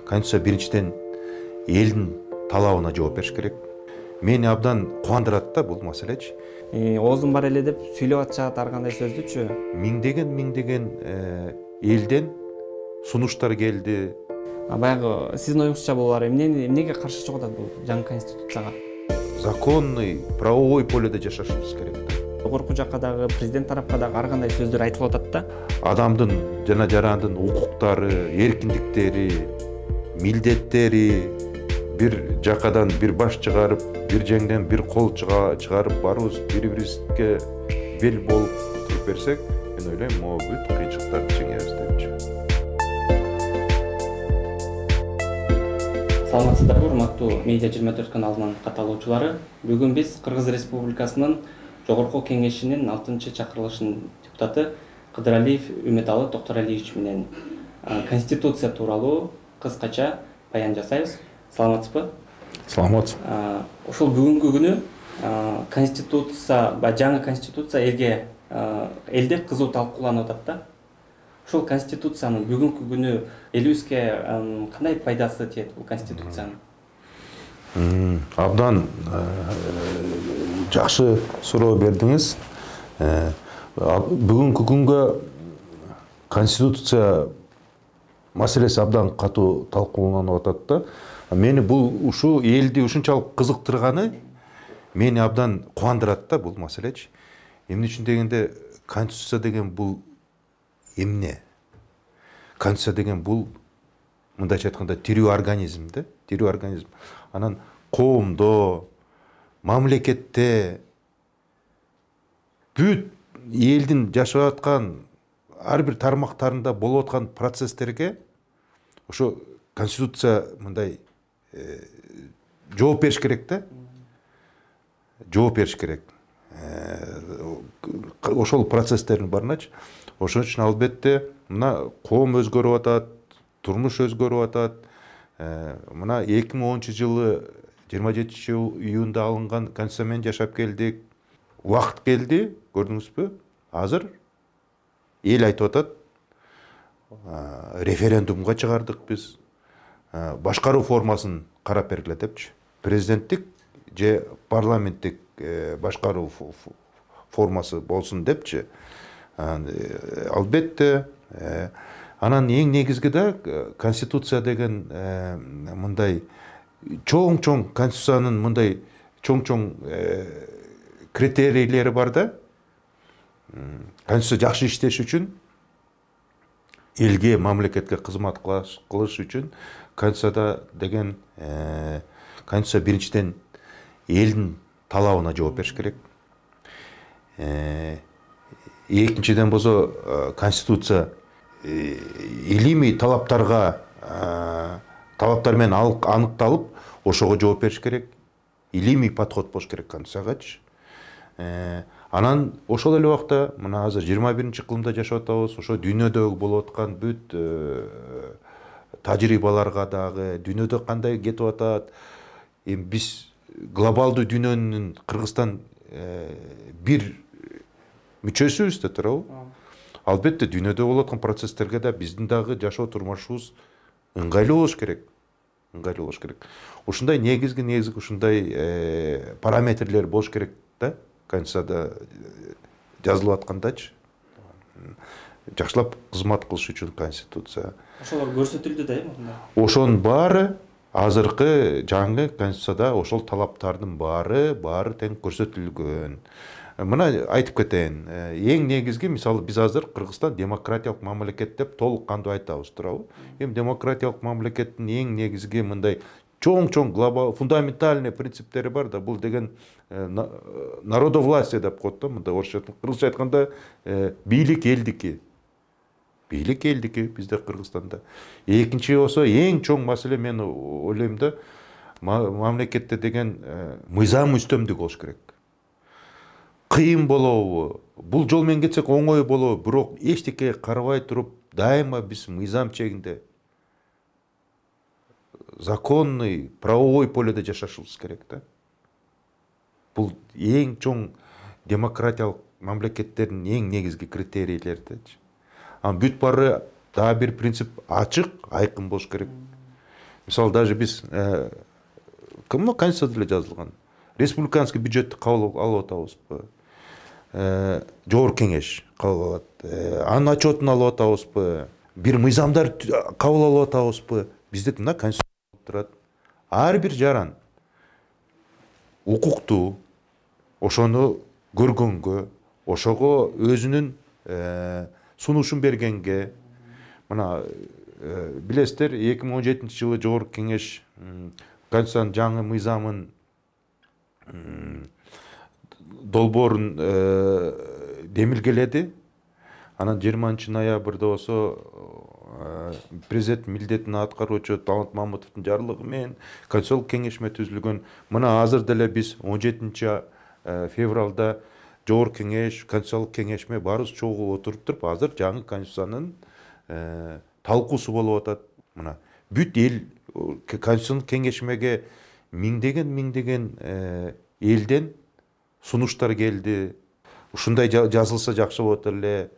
Конституция биринчиден элдин талабына жооп бериш керек. Мени абдан кубандырат да бул маселечи. Оозум бар эле деп сүйлөп атышат ар кандай сөздүчү. Миңдеген элден сунуштар келди. Баягы сиздин оюңузча булар эмнеге каршы чыгып атат бул жаңы конституцияга? Законный, правовой поледе жашашыбыз керек. Жогорку жакка дагы президент тарапка дагы ар кандай сөздөр айтылып атат да. Адамдын жана жарандын укуктары, эркиндиктери, милдеттери бир жакадан бир баш чыгарып, бир жеңден бир кол чыгарып барыбыз бири-бирибизге бел болуп туруп берсек, мен ойлойм, могу бүт кыйынчылыктарды жеңебиз депчи. Саламатсыздарбы, урматтуу Медиа 24 каналынын катталуучулары. Бүгүн биз Кыргыз Республикасынын Жогорку Кеңешинин 6-чакырылышынын депутаты Кыдыралиев Үмөталы Токторалиевич менен конституция тууралуу кыскача баян жасайбыз. Саламатсызбы? Саламат. Ошол бүгүнкү күнү конституция, жаңы конституция элде кызуу талкууланып атат да. Ошол конституциянын бүгүнкү күнү элибизге кандай пайдасы тиет бул конституциянын? Абдан жакшы суроо бердиңиз. Бүгүнкү күнгө конституция маселеси абдан катуу талкууланып атат да. Мени бул ушу элди ушунчалык кызыктырганы мени абдан кубандырат да бул маселечи. Эмне үчүн дегенде конституция деген бул эмне? Конституция деген бул мындайча айтканда тирүү организм да, тирүү организм. Анан коомдо, мамлекетте бүт элдин жашап аткан ар бир тармактарында болуп аткан процесстерге ошо конституция мындай жооп бериш керек да. Жооп бериш керек. Ошол процесстердин барыначы. Ошон үчүн албетте мына коом өзгөрүп атат, турмуш өзгөрүп атат. Мына 2010-жылы 27 июнда алынган конституция менен жашап келдик. Убакыт келди, көрдүңүзбү? Азыр эл айтып атат, референдумга чыгардык биз. Башкаруу формасын карап бергиле депчи. Президенттик же парламенттик башкаруу формасы болсун депчи. Албетте, анан эң негизги да конституция деген мындай чоң конституциянын мындай чоң критерийлери бар да. Конституция жакшы иштеш үчүн, элге, мамлекетке кызмат кылыш үчүн конституцияда деген конституция биринчиден элдин талабына жооп бериш керек. Экинчиден болсо конституция илимий талаптар менен аныкталып, ошого жооп бериш керек. Илимий подход болуш керек конституциягачы. Анан ошол эле убакта мына азыр 21-кылымда жашап атабыз. Ошо дүйнөдө болуп аткан бүт тажрыйбаларга дагы, дүйнөдө кандай кетип атат, биз глобалдуу дүйнөнүн Кыргызстан бир мүчөсүбүз да туурабы? Албетте дүйнөдө болуп аткан процесстерге да биздин дагы жашоо турмушубуз ыңгайлуу болуш керек. Ушундай негизги ушундай параметрлер болуш керек да, конституцияда жазылып аткандачы. Жакшылап кызмат кылыш үчүн конституция. Ошолор көрсөтүлдү да эми? Ошонун баары азыркы жаңы конституцияда ошол талаптардын баары тең көрсөтүлгөн. Мына айтып кетейин. Эң негизги, мисалы, биз азыр Кыргызстан демократиялык мамлекет деп толук кандуу айтабыз, туурабы? Эми демократиялык мамлекеттин эң негизги мындай чоң глобал фундаментальный принциптери бар да. Бул деген народовластие деп коет да, мындай орусча айтканда бийлик элдики. Бийлик элдики бизде Кыргызстанда. Экинчи болсо эң чоң маселе, мен ойлойм да, мамлекетте деген мыйзам үстөмдүк болуш керек. Кыйын болобу? Бул жол менен кетсек оңой болобу? Бирок эчтеке карабай туруп, дайыма биз мыйзам чегинде законный, правовой поледе жашашыбыз керек да. Бул эң чоң демократиялык мамлекеттердин эң негизги критерийлери. Бүт бары дагы бир принцип ачык, айкын болуш керек. Мисалы даже биз кымны конституцияда эле жазылган республиканский бюджетти кабыл алып атабызбы, жогорку кеңеш кабыл алат, анын отчетун алып атабызбы, бир мыйзамдар кабыл алып атабызбы, биздики мына конституция болуп турат. Ар бир жаран укуктуу, ошону көргөнгө, ошого өзүнүн сунушун бергенге, мына билесиздер 2017-жылы жогорку кеңеш конституциянын жаңы мыйзамын долбоорун демилгеледи. Анан 20 ноябрда болсо президент милдетин аткаруучу Талант Мамытовдун жарлыгы менен конституциялык кеңешме түзүлгөн. Мына азыр деле биз 17 февралда жогорку кеңеш, конституциялык кеңешме баарыбыз чогуу отуруп туруп, азыр жаңы конституциянын талкуусу болуп атат. Мына бүт эл конституциялык кеңешмеге миңдеген элден сунуштар келди. Ушундай жазылса жакшы болот эле.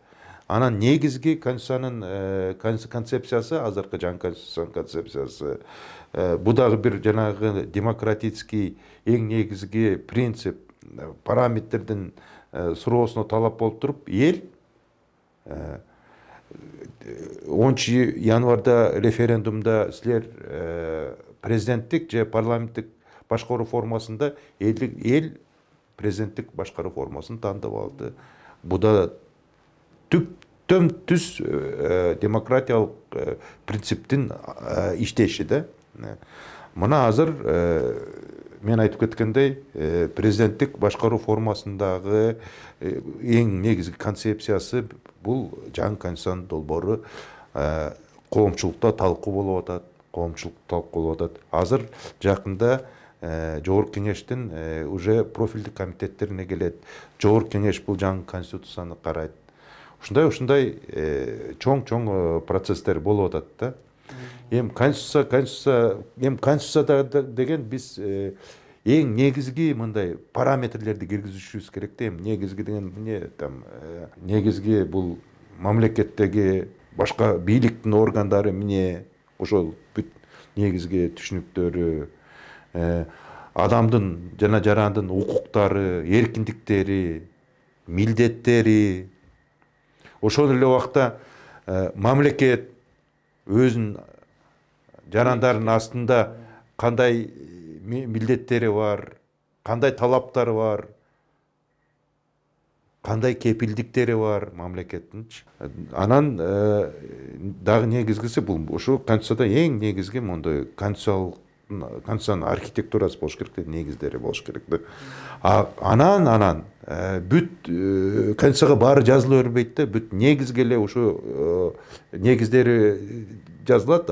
Анан негизги конституциянын концепциясы, азыркы жаңы конституциянын концепциясы, бу дагы бир жанагы демократический эң негизги принцип, параметрдин суроосуна талап болуп туруп, эл 10 январда референдумда силер президенттик же парламенттик башкаруу формасында эл президенттик башкаруу формасын тандап алды. Бу да түптөн түз демократиялык принциптин иштеши да. Мына азыр мен айтып кеткендей, президенттик башкаруу формасындагы эң негизги концепциясы бул жаңы конституциянын долбоору коомчулукта талкуу болуп атат. Азыр жакында жогорку кеңештин уже профилдик комитеттерине келет. Жогорку кеңеш бул жаңы конституцияны карайт. Ушундай чоң процесстер болуп атат да. Эми конституция деген биз эң негизги мындай параметрлерди киргизишибиз керек да. Эми негизги деген эмне, там негизги бул мамлекеттеги башка бийликтин органдары эмне, ошол бүт негизги түшүнүктөрү, адамдын жана жарандын укуктары, эркиндиктери, милдеттери. Ошол эле убакта мамлекет өзүнүн жарандарынын астында кандай милдеттери бар, кандай талаптары бар, кандай кепилдиктери бар мамлекеттин. Анан дагы негизгиси бул ушу конституцияда эң негизги мондой конституциянын архитектурасы болуш керек да, негиздери болуш керек да. Анан бүт конституцияга баары жазыла бербейт да, бүт негизги эле ушу негиздери жазылат.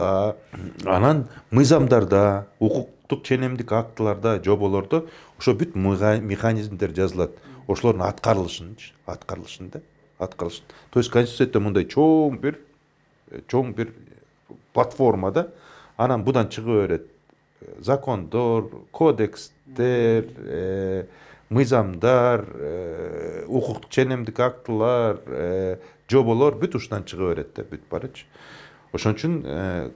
Анан мыйзамдарда, укуктук ченемдик актыларда, жоболордо ошо бүт механизмдер жазылат. Ошолордун аткарылышын да, аткарылышын. То есть конституцияда мындай чоң бир платформа да. Анан будан чыга берет закондор, кодекстер, мыйзамдар, укуктук ченемдик актылар, жоболор бүт ушундан чыга берет да, бүт барычы. Ошон үчүн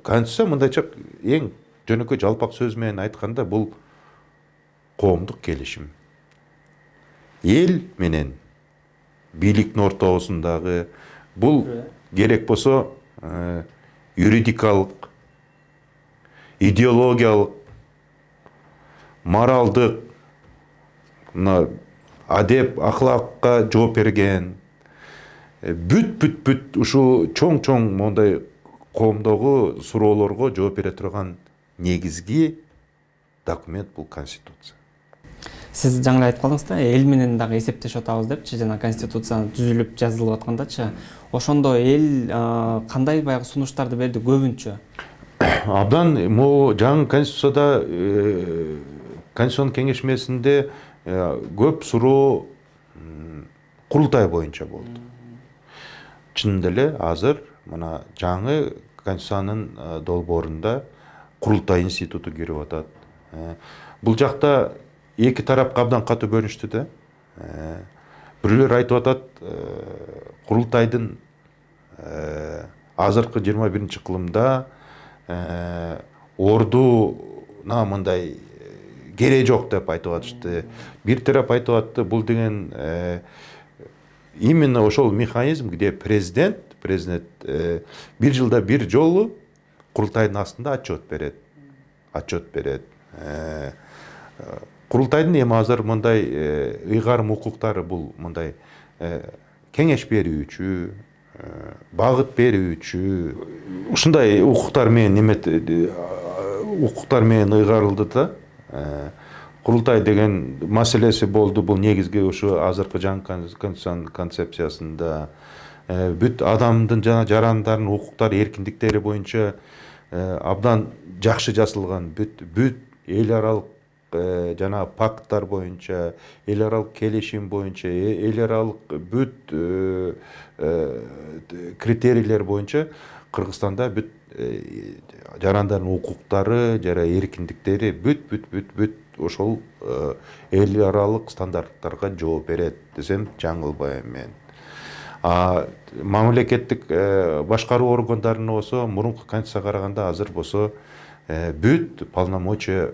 конституция мындайча эң жөнөкөй жалпак сөз менен айтканда бул коомдук келишим. Эл менен бийликтин ортосундагы бул керек болсо юридикалык, идеологиялык, моралдык, адеп, ахлакка жооп берген, бүт ушу чоң мондай коомдогу суроолорго жооп бере турган негизги документ бул конституция. Сиз жаңы айтып калдыңыз да, эл менен дагы эсептешип атабыз депчи, жана конституция түзүлүп жазылып аткандачы. Ошондо эл кандай баягы сунуштарды берди көбүнчө? Абдан могу жаңы конституцияда конституциянын кеңешмесинде көп суроо курултай боюнча болду. Чынында эле азыр мына жаңы конституциянын долбоорунда курултай институту кирип атат. Бул жакта эки тарапка абдан катуу бөлүнүштү да. Бирөөлөр айтып атат, курултайдын азыркы 21-кылымда ордуна мындай кереги жок деп айтып атышты. Бир тарап айтып атты, бул деген именно ошол механизм, где президент бир жылда бир жолу курултайдын астында отчет берет. Курултайдын эми азыр мындай ыйгарым укуктары бул мындай кеңеш берүүчү, багыт берүүчү, ушундай укуктар менен ыйгарылды да. Курултай деген маселеси болду. Бул негизги ушу азыркы жаңы конституциянын концепциясында бүт адамдын жана жарандардын укуктары, эркиндиктери боюнча абдан жакшы жазылган, бүт эл аралык жана пакттар боюнча, эл аралык келишим боюнча, эл аралык бүт критерийлер боюнча Кыргызстанда бүт жарандардын укуктары жана эркиндиктери бүт ошол эл аралык стандарттарга жооп берет десем жаңылбайм мен. Мамлекеттик башкаруу органдарына болсо мурунку конституцияга караганда азыр болсо бүт полномочия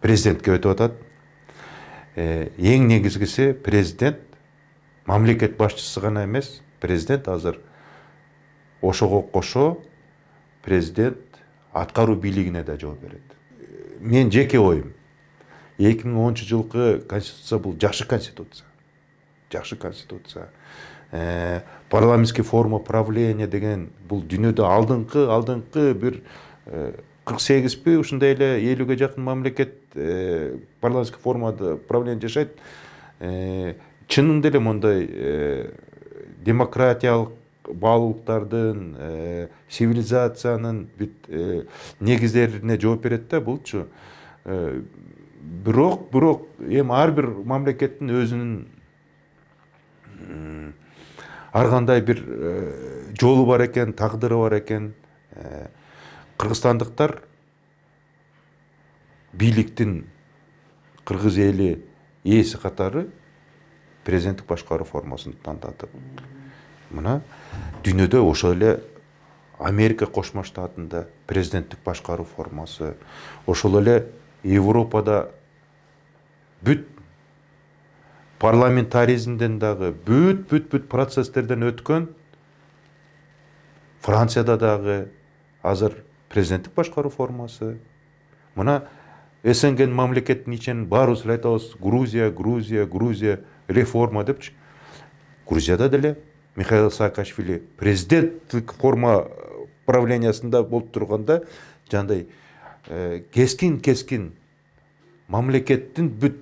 президентке өтүп атат. Эң негизгиси президент мамлекет башчысы гана эмес, президент азыр ошого кошо президент аткаруу бийлигине да жооп берет. Мен жеке оюм, 2010 жылкы конституция бул жакшы конституция. Парламентский форма правления деген бул дүйнөдө алдыңкы бир 48 ушундай эле 50-ге жакын мамлекет парламентский формада правление жашайт. Чынында эле мондай демократиялык баалуулуктардын, цивилизациянын бүт негиздерине жооп берет да булчу. Бирок эми ар бир мамлекеттин өзүнүн ар кандай бир жолу бар экен, тагдыры бар экен. Кыргызстандыктар бийликтин кыргыз эли ээси катары президенттик башкаруу формасын тандатып, мына дүйнөдө ошол эле Америка Кошмо Штатында президенттик башкаруу формасы, ошол эле Европада бүт парламентаризмден дагы бүт процесстерден өткөн, Францияда дагы азыр президенттик башкаруу формасы. Мына СНГ мамлекеттин ичинен баарыбыз айтабыз, Грузия реформа депчи. Грузияда деле Михаил Саакашвили президенттик форма правлениясында болуп турганда жандай кескин мамлекеттин бүт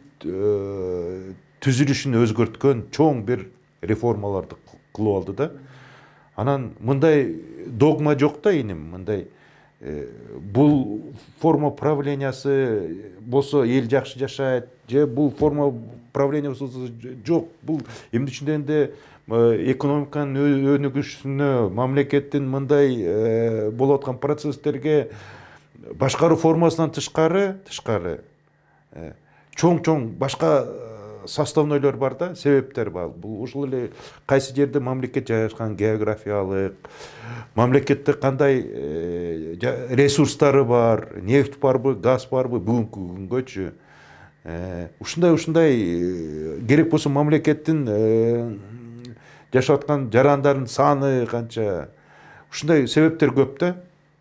түзүлүшүн өзгөрткөн чоң бир реформаларды кылып алды да. Анан мындай догма жок да, иним, мындай бул форма правлениясы болсо эл жакшы жашайт, же бул форма правления жок. Бул эмне үчүн дегенде экономиканын өнүгүшүнө, мамлекеттин мындай болуп аткан процесстерге башкаруу формасынан тышкары чоң башка составнойлор бар да, себептер бар. Бул ушул эле кайсы жерде мамлекет жайгашкан, географиялык, мамлекетте кандай ресурстары бар, нефть барбы, газ барбы, бүгүнкү күнгөчү. Ушундай керек болсо мамлекеттин жашап аткан жарандардын саны канча. Ушундай себептер көп да.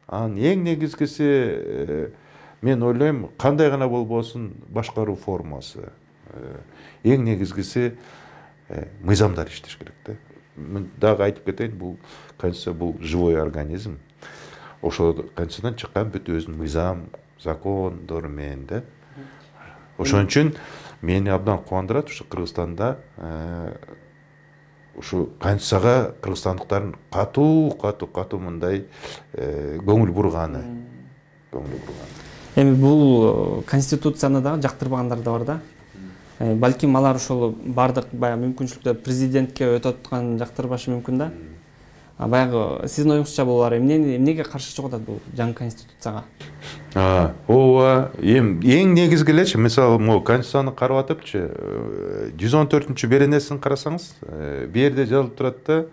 Анын эң негизгиси мен ойлойм, кандай гана болбосун башкаруу формасы. Эң негизгиси мыйзамдар иштеш керек да. Мен дагы айтып кетейин, бул конституция бул живой организм. Ошол конституциядан чыккан бүт өзүнүн мыйзам, закондору менен да. Ошон үчүн мени абдан кубандырат ушу Кыргызстанда ушу конституцияга кыргызстандыктардын катуу мындай көңүл бурганы. Эми бул конституцияны дагы жактырбагандар да бар да. Балким алар ошол бардык баягы мүмкүнчүлүктөр президентке өтүп аткан жактырбашы мүмкүн да. Баягы сиздин оюңузча булар эмнеге каршы чыгып атат бул жаңы конституцияга? Ооба, эң негизги элечи, мисалы, могу конституцияны карап атыпчы, 114-беренесин карасаңыз, бу жерде жазылып турат да,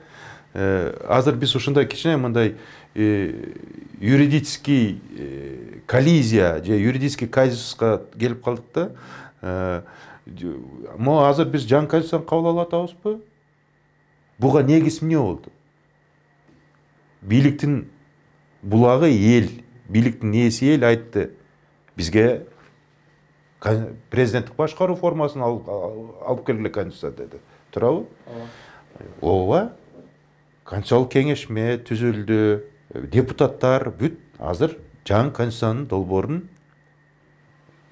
азыр биз ушундай кичине мындай юридический коллизия же юридический казуска келип калдык да. Могу азыр биз жаңы конституцияны кабыл алып атабызбы? Буга негиз эмне болду? Бийликтин булагы эл, бийликтин ээси эл айтты. Бизге президенттик башкаруу формасын алып келгиле конституция деди. Туурабы? Ооба. Конституциялык кеңешме түзүлдү. Депутаттар бүт азыр жаңы конституциянын долбоорун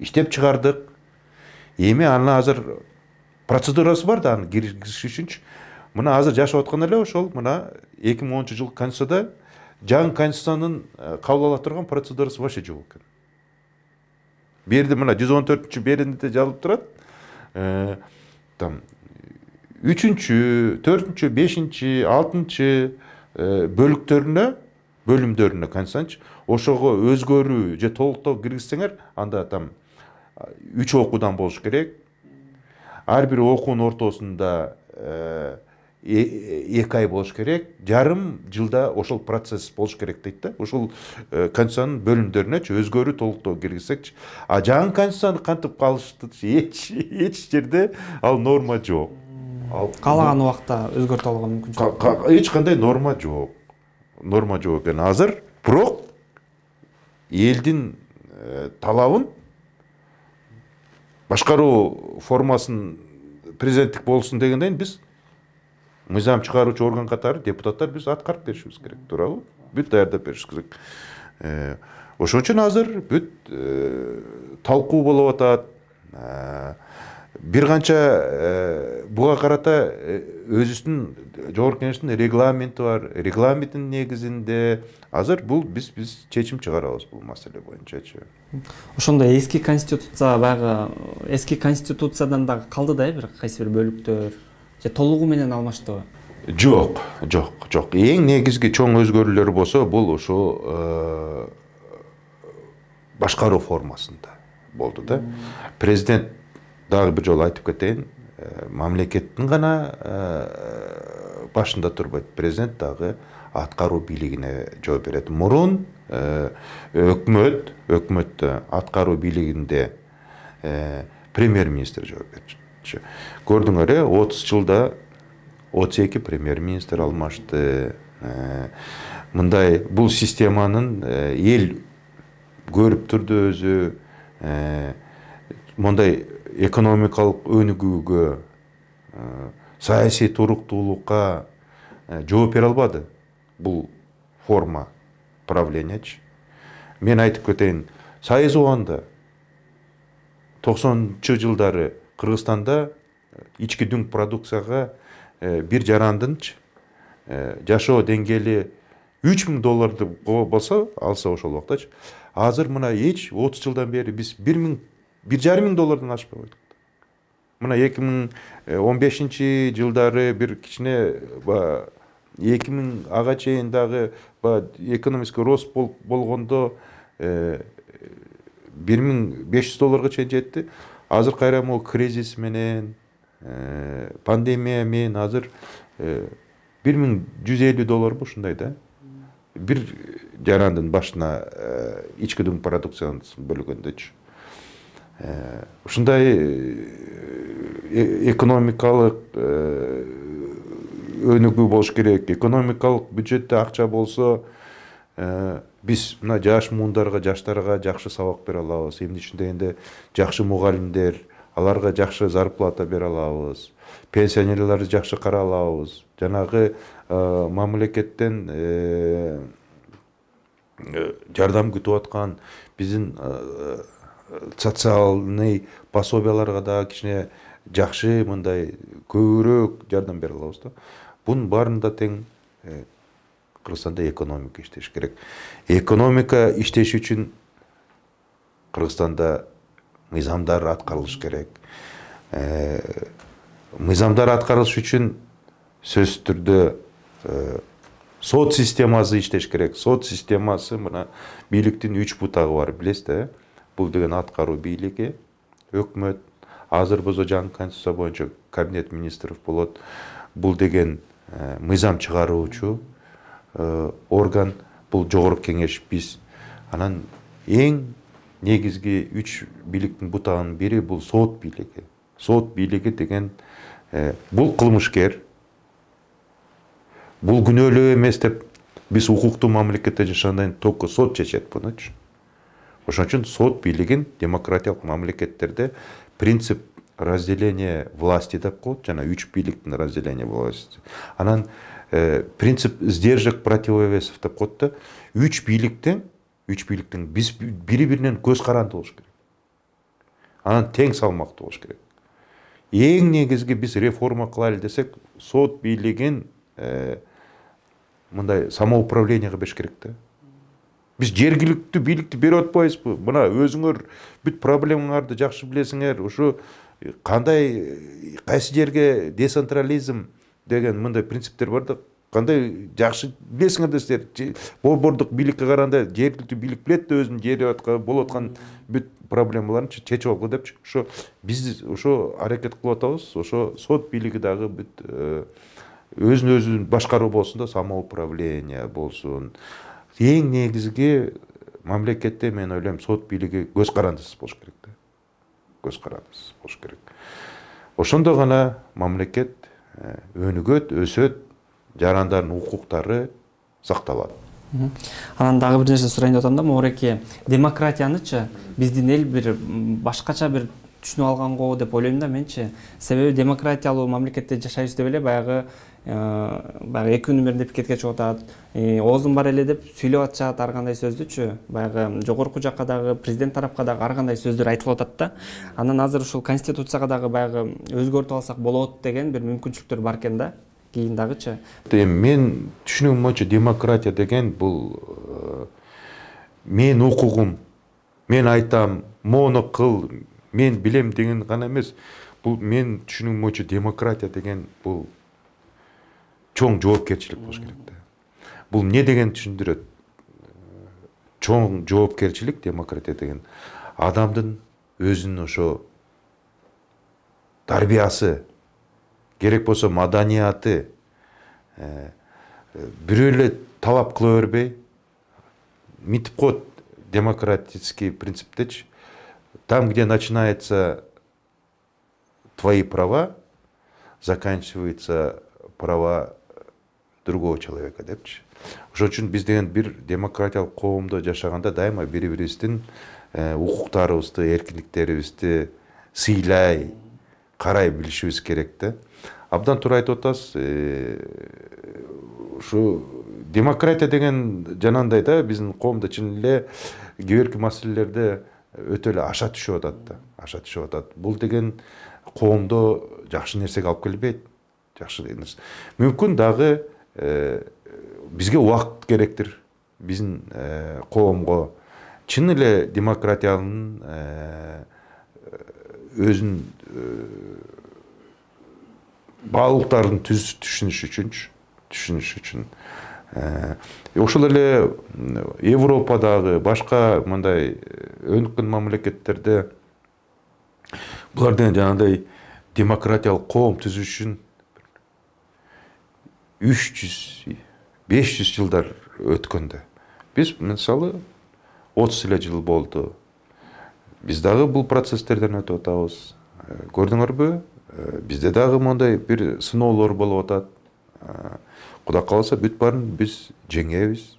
иштеп чыгардык. Эми аны азыр процедурасы бар да аны киргизиш үчүнчү. Мына азыр жашап аткан эле ошол мына 2010-жылкы конституцияда жаңы конституциянын кабыл ала турган процедурасы вообще жок экен. Берди мына 114-чү беренде жазылып турат. Там 3-чү, 4-чү, 5-чи, 6-чы бөлүмдөрүнө конституциянын ошого өзгөрүү же толуктоо киргизсеңер, анда там 3 окуудан болуш керек. Ар бир окуунун ортосунда 2 ай болуш керек. Жарым жылда ошол процесс болуш керек дейт да. Ошол конституциянын бөлүмдөрүнөчү өзгөрүү толуктоо киргизсекчи. А жаңы конституцияны кантип калышты? Эч жерде ал норма жок. Каалаган убакта өзгөртө алган мүмкүнчүлүк. Эч кандай норма жок. Норма жок экен. Азыр бирок элдин талабын башкаруу формасын президенттик болсун дегенден биз мыйзам чыгаруучу орган катары депутаттар биз аткарып беришибиз керек, туурабы? Бүт даярдап беришибиз керек. Ошон үчүн азыр бүт талкуу болуп атат. Бир канча буга карата өзүбүздүн жогорку кеңештин регламенти бар. Регламенттин негизинде азыр бул биз чечим чыгарабыз бул маселе боюнчачы. Ошондо эски конституция баягы эски конституциядан дагы калды да бир кайсы бир бөлүктөр же толугу менен алмаштыбы? Жок. Эң негизги чоң өзгөрүүлөр болсо бул ошо башкаруу формасында болду да. Президент дагы бир жолу айтып кетейин, мамлекеттин гана башында турбайт. Президент дагы аткаруу бийлигине жооп берет. Мурун өкмөт аткаруу бийлигинде премьер-министр жооп берчү. Көрдүңөр, 30 жылда 32 премьер-министр алмашты. Мындай бул системанын эл көрүп турду өзү. Мындай экономикалык өнүгүүгө, саясий туруктуулукка жооп бере албады бул форма правлениячы. Мен айтып кетейин, Союз убагында 90-чы жылдары Кыргызстанда ички дүң продукцияга бир жарандын жашоо деңгээли $3000 болсо, алса ошол убактачы. Азыр мына 30 жылдан бери биз $1,500 ашпай койдук. Мына 2015 жылдары бир кичине 2000 ага чейин дагы экономический рост болгондо $1,500 чейин жетти. Азыр кайра могу кризис менен, пандемия менен азыр $1,150 ушундай да. Бир жарандын башына ички дүң продукцияны бөлгөндөчү. Ушундай экономикалык өнүгүү болуш керек. Экономикалык бюджетте акча болсо, биз мына жаш муундарга, жаштарга жакшы сабак бере алабыз. Эмне үчүн дегенде жакшы мугалимдер, аларга жакшы зарплата бере алабыз. Пенсионерлерди жакшы карай алабыз. Жанагы мамлекеттен жардам күтүп аткан биздин социальный пособияларга да кичине жакшы мындай көбүрөөк жардам бере алабыз да. Бунун баарында тең Кыргызстанда экономика иштеш керек. Экономика иштеш үчүн Кыргызстанда мыйзамдар аткарылыш керек. Мыйзамдар аткарылыш үчүн сөзсүз түрдө сот системасы иштеш керек. Сот системасы мына бийликтин 3 бутагы бар, билесиз да. Бул деген аткаруу бийлиги, өкмөт, азыр болсо жаңы конституция боюнча кабинет министров болот. Бул деген мыйзам чыгаруучу орган. бул жогорку кеңеш биз анан эң негизги 3 бийликтин бутагынын бири бул сот бийлиги. Сот бийлиги деген бул кылмышкер, бул күнөөлүү эмес деп биз укуктуу мамлекетте жашагандан кийин только сот чечет бунучу. Ошон үчүн сот бийлигин демократиялык мамлекеттерде принцип разделения власти деп коет, жана 3 бийликтин разделения власти. Анан принцип сдержек противовесов деп коет да, 3 бийликтин биз бири-биринен көз каранды болуш керек. Анан тең салмактуу болуш керек. Эң негизги биз реформа кылайлы десек, сот бийлигин мындай самоуправленияга бериш керек да. Биз жергиликтүү бийликти берип атпайбызбы? Мына өзүңөр бүт проблемаңарды жакшы билесиңер, ушу кандай кайсы жерге децентрализм деген мындай принциптер бар да, кандай жакшы билесиңер десеңер, борбордук бийликке караганда жергиликтүү бийлик билет да өзүнүн жери болуп аткан бүт проблемаларын чечип алгыла депчи. Ошо биз ошо аракет кылып атабыз. Ошо сот бийлиги дагы бүт өзүн башкаруу болсун да, самоуправление болсун. Эң негизги мамлекетте мен ойлойм сот бийлиги көз карандысыз болуш керек да. Көз карандысыз болуш керек. Ошондо гана мамлекет өнүгөт, өсөт, жарандардын укуктары сакталат. Анан дагы бир нерсе сурайын деп атам да, Моореке, демократиянычы биздин эл бир башкача бир түшүнүп алганго деп ойлойм да менчи. Себеби демократиялуу мамлекетте жашайбыз деп эле баягы 2 күнүн биринде пикетке чыгып атат, оозум бар эле деп сүйлөп атышат ар кандай сөздүчү. Баягы жогорку жакка дагы президент тарапка дагы ар кандай сөздөр айтылып атат да. Анан азыр ушул конституцияга дагы баягы өзгөртүп алсак болот деген бир мүмкүнчүлүктөр бар экен да. Кийин дагычы. Мен түшүнүгүм боюнча демократия деген бул мен укугум, мен айтам, мону кыл, мен билем деген гана эмес. Бул мен түшүнүгүм боюнча демократия деген бул чоң жоопкерчилик болуш керек да. Бул не деген түшүндүрөт? Чоң жоопкерчилик демократия деген адамдын өзүнүн ошо тарбиясы, керек болсо маданияты, бирөө эле талап кыла бербей, митип коет демократический принциптечи. Там, где начинается твои права, заканчивается права другого человека депчи. Ошон үчүн биз деген бир демократиялык коомдо жашаганда дайыма бири-бирибиздин укуктарыбызды, эркиндиктерибизди сыйлай, карай билишибиз керек да. Абдан туура айтып атасыз. Ушу демократия деген жанагындай да, биздин коомдо чын эле кээ бирки маселелерде өтө эле аша түшүп атат да. Аша түшүп атат. Бул деген коомдо жакшы нерсеге алып келбейт. Жакшы нерсе. Мүмкүн дагы бизге убакыт керектир. Биздин коомго чын эле демократиянын өзүн баалуулуктарын түшүнүш үчүн ошол эле Европадагы башка мындай өнүккөн мамлекеттерде булар деген жанагындай демократиялык коом түзүш үчүн 300-500 жылдар өткөн да. Биз мисалы 30 эле жыл болду. Биз дагы бул процесстерден өтүп атабыз. Көрдүңөрбү? Бизде дагы мондай бир сыноолор болуп атат. Кудай кааласа бүт баарын биз жеңебиз.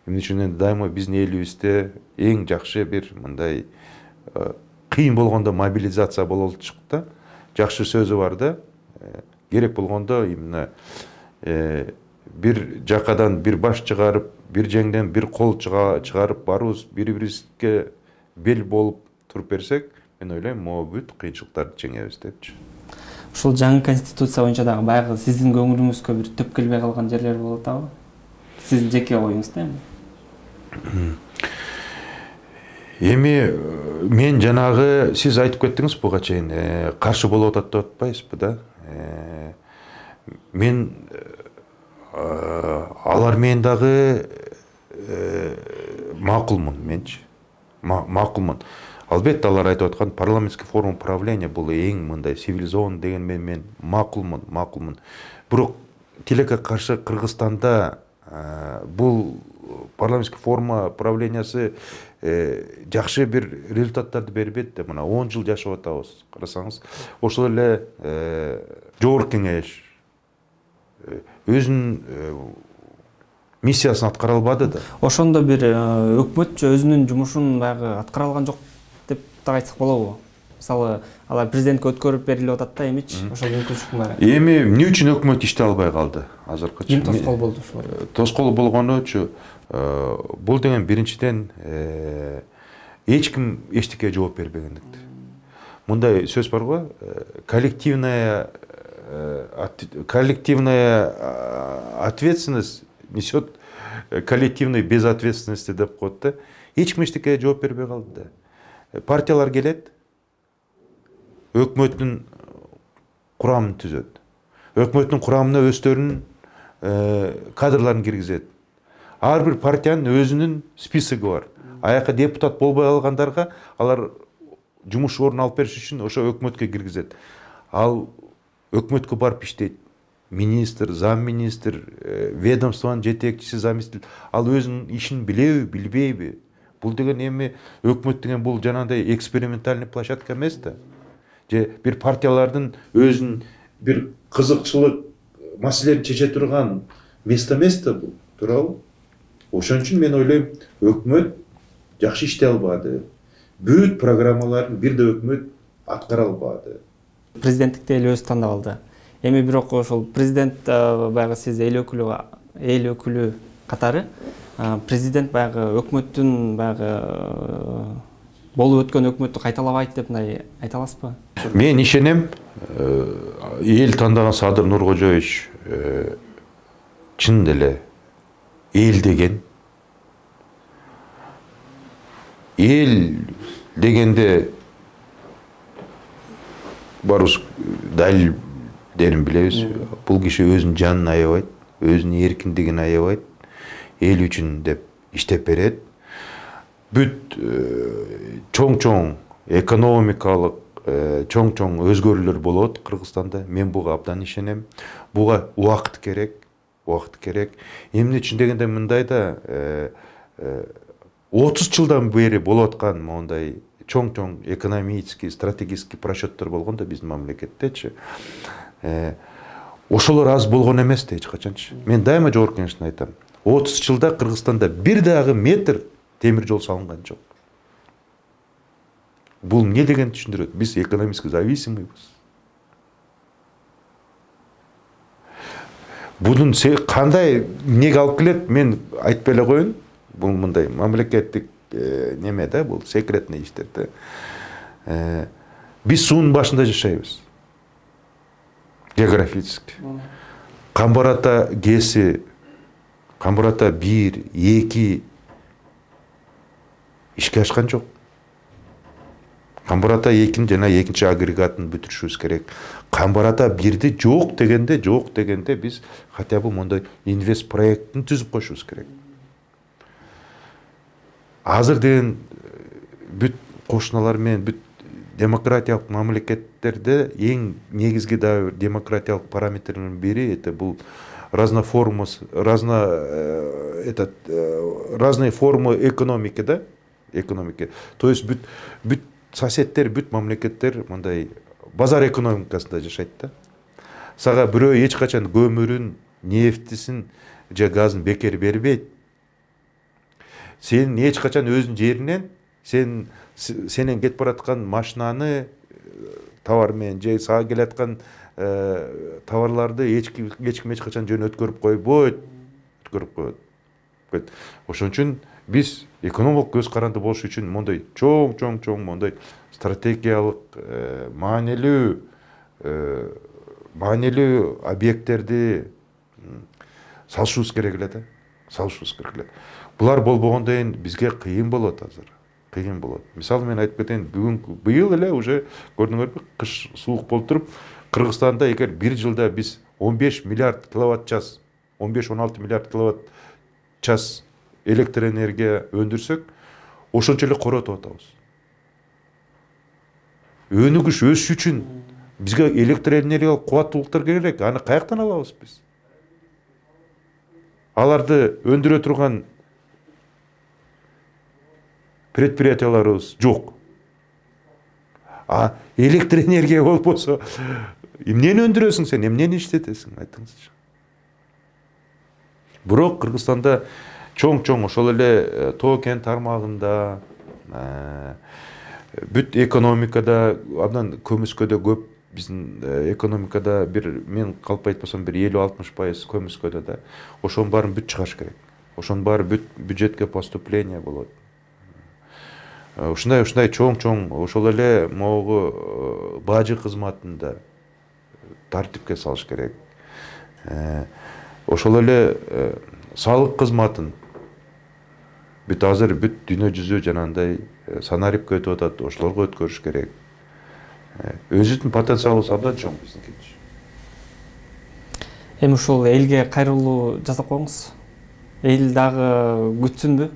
Эмне үчүн дайыма биздин элибизде эң жакшы бир мындай кыйын болгондо мобилизация бололу чыкты. Жакшы сөзү бар да. Керек болгондо именно бир жакадан бир баш чыгарып, бир жеңден бир кол чыгарып барыбыз бири-бирибизге бел болуп туруп берсек, мен ойлойм, могу бүт кыйынчылыктарды жеңебиз депчи. Ушул жаңы конституция боюнча дагы баягы сиздин көңүлүңүзгө бир түп келбей калган жерлер болуп атабы? Сиздин жеке оюңуз да эми? Эми мен жанагы сиз айтып кеттиңиз буга чейин каршы болуп атат деп атпайсызбы да? Мен алар менен дагы макулмун менчи. Макулмун. Албетте алар айтып аткан парламентский форум управления бул эң мындай цивилизованный деген мен макулмун. Бирок тилекке каршы Кыргызстанда бул парламенттик форма правлениясы жакшы бир результаттарды бербейт да. Мына 10 жыл жашап атабыз. Карасаңыз, ошол эле жогорку кеңеш өзүнүн миссиясын аткара албады да. Ошондо бир өкмөт өзүнүн жумушун баягы аткара алган жок деп да айтсак болобу? Мисалы, алар президентке өткөрүп берилип атат да, эмичи? Ошол мүмкүнчүлүк бар. Эми эмне үчүн өкмөт иштей албай калды азыркыча? Ким тоскоол болду ушул? Тоскоол болгонучу бул деген биринчиден эч ким эчтеке жооп бербегендик. Мындай сөз бар го, коллективная ответственность несет коллективной безответственности деп коет да. Эч ким эчтеке жооп бербей калды да. Партиялар келет, өкмөттүн курамын түзөт. Өкмөттүн курамына өздөрүнүн кадрларын киргизет. Ар бир партиянын өзүнүн списоги бар. Аяка депутат болбой алгандарга алар жумуш ордун алып бериш үчүн ошо өкмөткө киргизет. Ал өкмөткө барып иштейт. Министр, замминистр, ведомствонун жетекчиси, заместитель. Ал өзүнүн ишин билеби, билбейби? Бул деген эми өкмөт деген бул жанагындай экспериментальный площадка эмес да. Же бир партиялардын өзүнүн бир кызыкчылык маселелерин чече турган место эмес да бул. Туурабы? Ошон үчүн мен ойлойм, өкмөт жакшы иштей албады. Бүт программаларын бир да өкмөт аткара албады. Президенттикти эл өзү тандап алды. Эми бирок ошол президент баягы сиз эл өкүлү катары президент баягы өкмөттүн баягы болуп өткөн өкмөттү кайталабайт деп мындай айта аласызбы? Мен ишенем, эл тандаган Садыр Нуркожоевич чын эле эл деген. Эл дегенде барыбыз далилдерин билебиз. Бул киши өзүнүн жанын аябайт, өзүнүн эркиндигин аябайт, эл үчүн деп иштеп берет. Бүт чоң-чоң экономикалык чоң-чоң өзгөрүүлөр болот Кыргызстанда. Мен буга абдан ишенем. Буга убакыт керек, убакыт керек. Эмне үчүн дегенде мындай да 30 жылдан бери болуп аткан мондай чоң-чоң экономический, стратегический просчеттер болгон да биздин мамлекеттечи. Ошолор аз болгон эмес да эч качанчы. Мен дайыма жогорку кеңештен айтам. 30 жылда Кыргызстанда бир дагы метр темир жол салынган жок. Бул эмне дегенди түшүндүрөт? Биз экономически зависимыйбыз. Бунун кандай эмнеге алып келет? Мен айтпай эле коеюн. Бул мындай мамлекеттик неме да, бул секретный иштер да. Биз суунун башында жашайбыз. Географически. Камбар-Ата ГЭСи, Камбар-Ата 1, 2 ишке ашкан жок. Камбар-Ата 2-н жана экинчи агрегатын бүтүрүшүбүз керек. Камбар-Ата 1-ди жок дегенде биз хотя бы мондай инвест проекттин түзүп коюшубуз керек. Азыр деген бүт кошуналар менен бүт демократиялык мамлекеттерде эң негизги да демократиялык параметрдин бири это бул разные формы экономики да, экономики. То есть бүт соседтер, бүт мамлекеттер мындай базар экономикасында жашайт да. Сага бирөө эч качан көмүрүн, нефтисин же газын бекер бербейт. Сен эч качан өзүнүн жеринен сенен кетип бараткан машинаны товар менен же сага келаткан товарларды эч ким эч качан жөн өткөрүп койбойт. Ошон үчүн биз экономикалык көз каранды болуш үчүн мондай чоң мондай стратегиялык маанилүү объекттерди салышыбыз керек эле да. Булар болбогондон кийин бизге кыйын болот азыр. Кыйын болот. Мисалы мен айтып кетейин, быйыл эле уже көрдүңөрбү, кыш суук болуп туруп, Кыргызстанда эгер бир жылда биз 15 миллиард киловатт час, 15-16 миллиард киловатт час электр энергия өндүрсөк, ошончо эле коротуп атабыз. Өнүгүш өсүш үчүн бизге электр энергиялык кубаттуулуктар керек. Аны каяктан алабыз биз? Аларды өндүрө турган предприятияларыбыз жок. А электр энергия болбосо эмнени өндүрөсүң сен, эмнени иштетесиң, айтыңызчы. Бирок Кыргызстанда чоң ошол эле тоо кен тармагында, бүт экономикада, абдан көмүскөдө көп, биздин экономикада мен калп айтпасам 50-60% көмүскөдө да. Ошонун баарын бүт чыгаш керек. Ошонун баары бүт бюджетке поступление болот. Ушундай чоң ошол эле могу бажы кызматында тартипке салыш керек. Ошол эле салык кызматын бүт азыр бүт дүйнө жүзү жанагындай санарипке өтүп атат, ошолорго өткөрүш керек. Өзүнүн потенциалы абдан чоң биздикичи. Эми ушул элге кайрылуу жасап коюңуз. Эл дагы күтсүнбү?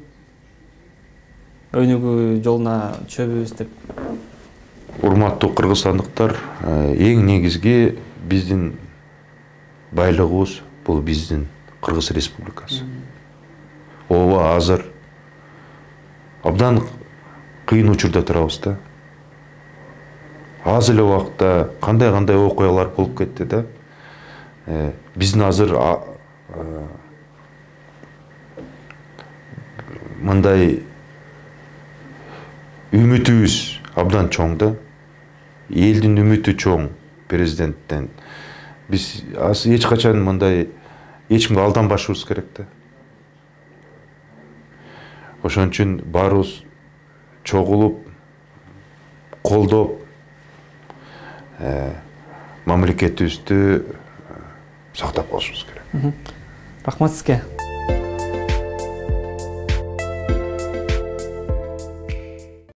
Өнүгүү жолуна чөбүбүз деп. Урматтуу кыргызстандыктар, эң негизги биздин байлыгыбыз бул биздин Кыргыз Республикасы. Ооба азыр абдан кыйын учурда турабыз да. Аз эле убакытта кандай окуялар болуп кетти да. Биздин азыр мындай үмүтүбүз абдан чоң да. Элдин үмүтү чоң президенттен. Биз эч качан мындай эчкимге алданбашыбыз керек да. Ошон үчүн баарыбыз чогулуп, колдоп, мамлекетибизди сактап калышыбыз керек. Рахмат сизге.